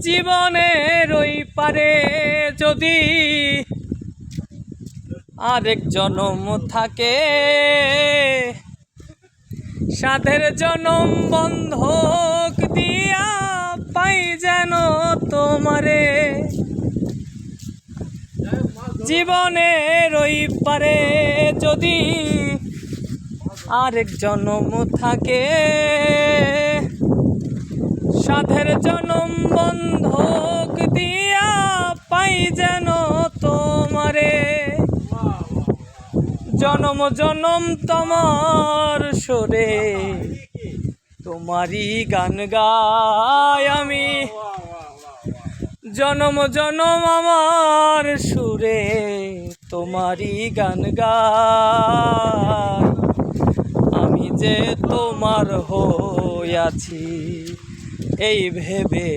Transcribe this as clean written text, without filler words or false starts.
জীবনের ওই পারে যদি আরেক জনম থাকে, সাধের জনম বন্ধক দিয়া পাই যেন তোমারে। জীবনের ওই পারে যদি আরেক জনম থাকে, সাধের জনম বন্ধক দিয়া পাই যেন তোমারে। জনম জনম তোমার সুরে তোমারই গান গাই আমি, জনম জনম আমার সুরে তোমারই গান গাই। আমি যে তোমার হইয়াছি এই ভেবে